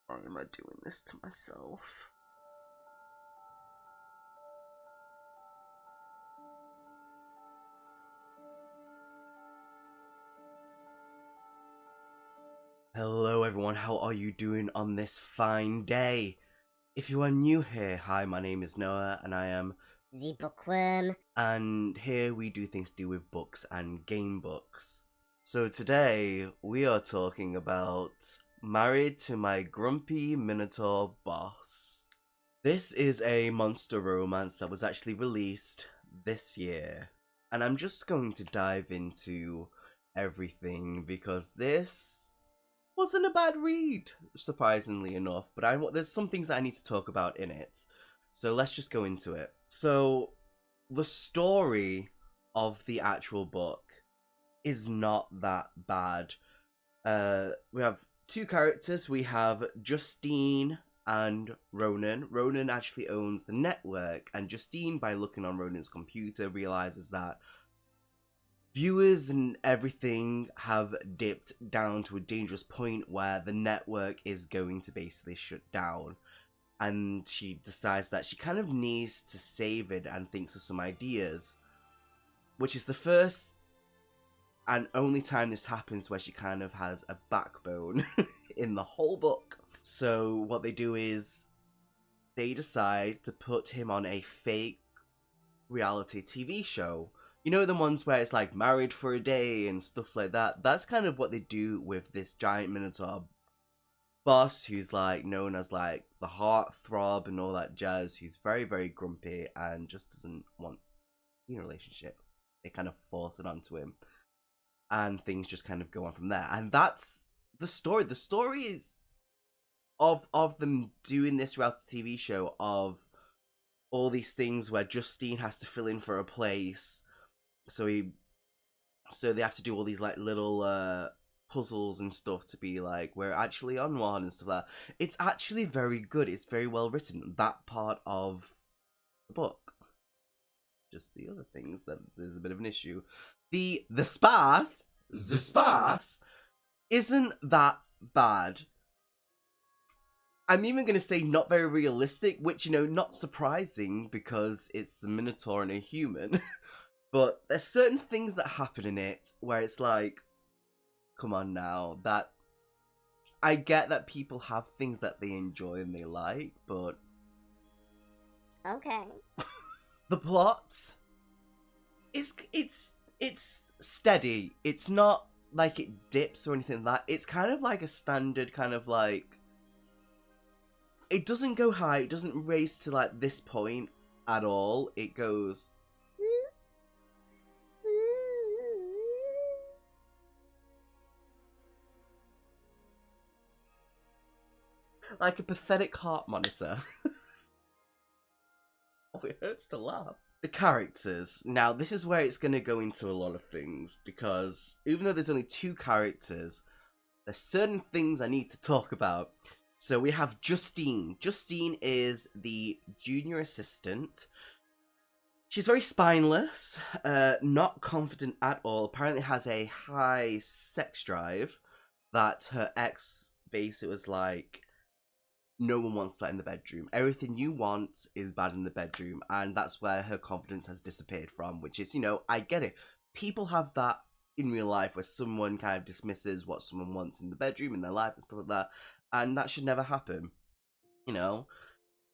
Why am I doing this to myself? Hello everyone, how are you doing on this fine day? If you are new here, hi, my name is Noah and I am The Bookworm. And here we do things to do with books and game books. So today we are talking about Married to My Grumpy Minotaur Boss. This is a monster romance that was actually released this year. And I'm just going to dive into everything because this wasn't a bad read, surprisingly enough. But there's some things that I need to talk about in it. So let's just go into it. So the story of the actual book is not that bad. We have two characters. We have Justine and Ronan. Ronan actually owns the network, and Justine, by looking on Ronan's computer, realizes that viewers and everything have dipped down to a dangerous point where the network is going to basically shut down. And she decides that she kind of needs to save it and thinks of some ideas. Which is the first and only time this happens where she kind of has a backbone in the whole book. So what they do is they decide to put him on a fake reality TV show. You know, the ones where it's like Married for a Day and stuff like that? That's kind of what they do with this giant Minotaur boss who's like known as like the heartthrob and all that jazz, who's very, very grumpy and just doesn't want a relationship. They kind of force it onto him. And things just kind of go on from there. And that's the story. The story is of them doing this reality TV show, of all these things where Justine has to fill in for a place. So they have to do all these like little puzzles and stuff to be like, we're actually on one and stuff like that. It's actually very good. It's very well written. That part of the book. Just the other things that there's a bit of an issue. The sparse isn't that bad. I'm even going to say not very realistic, which, not surprising because it's the Minotaur and a human. But there's certain things that happen in it where it's like, come on now, that I get that people have things that they enjoy and they like, but Okay. the plot is it's steady. It's not like it dips or anything like that. It's kind of like a standard kind of like, it doesn't go high, it doesn't raise to like this point at all. It goes like a pathetic heart monitor. Oh, it hurts to laugh. The characters. Now, this is where it's going to go into a lot of things, because even though there's only two characters, there's certain things I need to talk about. So we have Justine. Justine is the junior assistant. She's very spineless, not confident at all, apparently has a high sex drive that her ex basically was like, no one wants that in the bedroom. Everything you want is bad in the bedroom, and that's where her confidence has disappeared from, which is, I get it. People have that in real life where someone kind of dismisses what someone wants in the bedroom, in their life, and stuff like that, and that should never happen,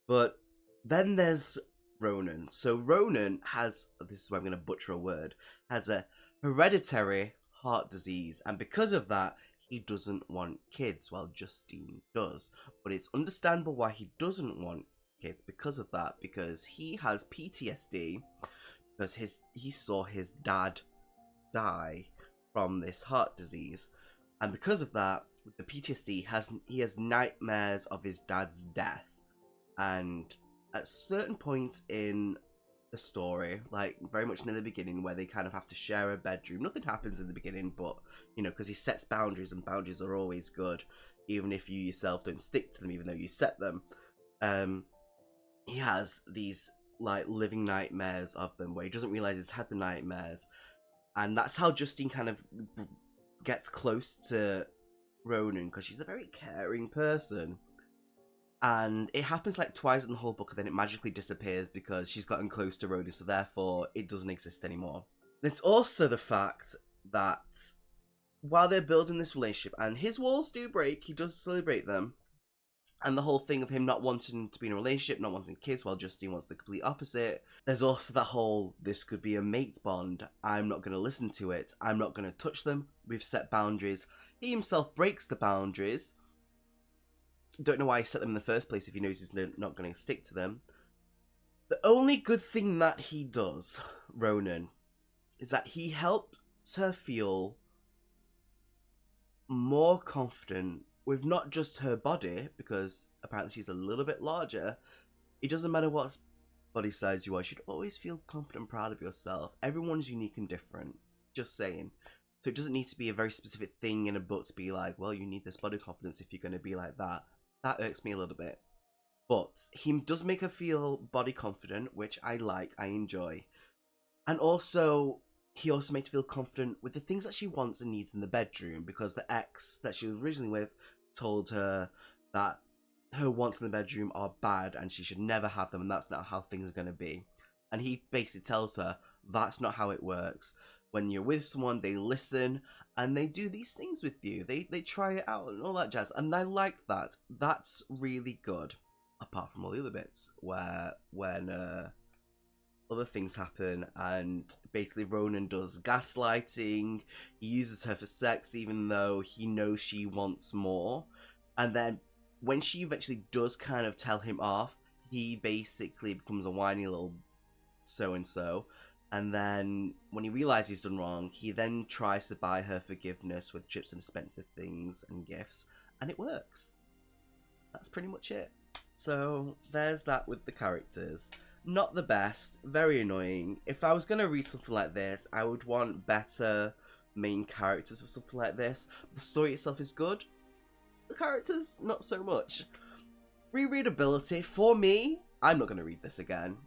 But then there's Ronan. So Ronan has, this is where I'm going to butcher a word, has a hereditary heart disease, and because of that, he doesn't want kids. Well, Justine does. But it's understandable why he doesn't want kids because of that. Because he has PTSD. Because he saw his dad die from this heart disease. And because of that, with the PTSD, he has nightmares of his dad's death. And at certain points in the story, like very much near the beginning, where they kind of have to share a bedroom. Nothing happens in the beginning, but because he sets boundaries, and boundaries are always good, even if you yourself don't stick to them, even though you set them. He has these like living nightmares of them, where he doesn't realize he's had the nightmares, and that's how Justine kind of gets close to Ronan, because she's a very caring person. And it happens like twice in the whole book, and then it magically disappears because she's gotten close to Rhoda, so therefore it doesn't exist anymore. There's also the fact that while they're building this relationship, and his walls do break, he does celebrate them, and the whole thing of him not wanting to be in a relationship, not wanting kids, while Justine wants the complete opposite. There's also that whole, this could be a mate bond, I'm not going to listen to it, I'm not going to touch them, we've set boundaries. He himself breaks the boundaries. Don't know why he set them in the first place if he knows he's not going to stick to them. The only good thing that he does, Ronan, is that he helps her feel more confident with not just her body, because apparently she's a little bit larger. It doesn't matter what body size you are, you should always feel confident and proud of yourself. Everyone's unique and different, just saying. So it doesn't need to be a very specific thing in a book to be like, well, you need this body confidence if you're going to be like that. That irks me a little bit. But he does make her feel body confident, which I like, I enjoy. And also, he also makes her feel confident with the things that she wants and needs in the bedroom, because the ex that she was originally with told her that her wants in the bedroom are bad and she should never have them, and that's not how things are going to be. And he basically tells her that's not how it works. When you're with someone, they listen and they do these things with you. They try it out and all that jazz. And I like that. That's really good. Apart from all the other bits where when other things happen and basically Ronan does gaslighting. He uses her for sex even though he knows she wants more. And then when she eventually does kind of tell him off, he basically becomes a whiny little so-and-so. And then when he realizes he's done wrong, he then tries to buy her forgiveness with trips and expensive things and gifts. And it works. That's pretty much it. So there's that with the characters. Not the best, very annoying. If I was going to read something like this, I would want better main characters for something like this. The story itself is good. The characters, not so much. Rereadability, for me, I'm not going to read this again.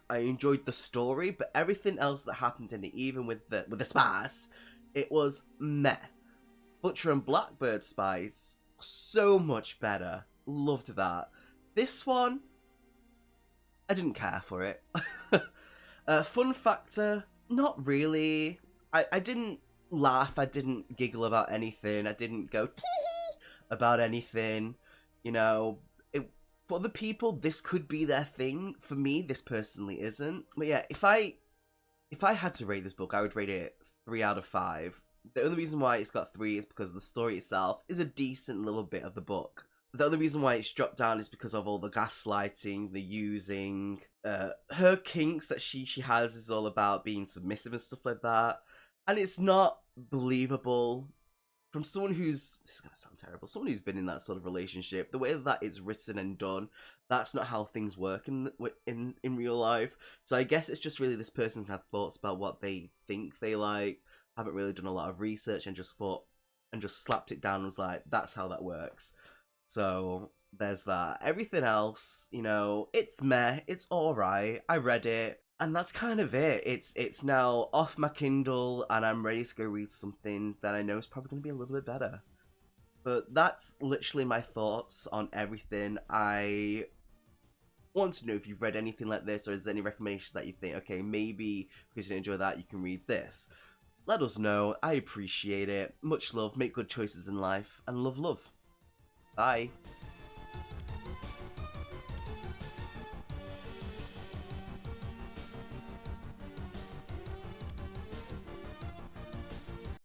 I enjoyed the story, but everything else that happened in it, even with the spies, it was meh. Butcher and Blackbird spies, so much better. Loved that. This one, I didn't care for it. Fun factor, not really. I didn't laugh, I didn't giggle about anything, I didn't go tee about anything, you know. For other people, this could be their thing. For me, this personally isn't. But yeah, if I had to rate this book, I would rate it 3 out of 5. The only reason why it's got 3 is because the story itself is a decent little bit of the book. The only reason why it's dropped down is because of all the gaslighting, the using, her kinks that she has is all about being submissive and stuff like that. And it's not believable. From someone who's, this is going to sound terrible, someone who's been in that sort of relationship, the way that it's written and done, that's not how things work in real life. So I guess it's just really this person's had thoughts about what they think they like, haven't really done a lot of research and just slapped it down and was like, that's how that works. So there's that. Everything else, you know, it's meh, it's alright, I read it. And that's kind of it. It's now off my Kindle and I'm ready to go read something that I know is probably going to be a little bit better. But that's literally my thoughts on everything. I want to know if you've read anything like this, or is there any recommendations that you think, okay, maybe because you enjoy that, you can read this. Let us know. I appreciate it. Much love. Make good choices in life. And love. Bye.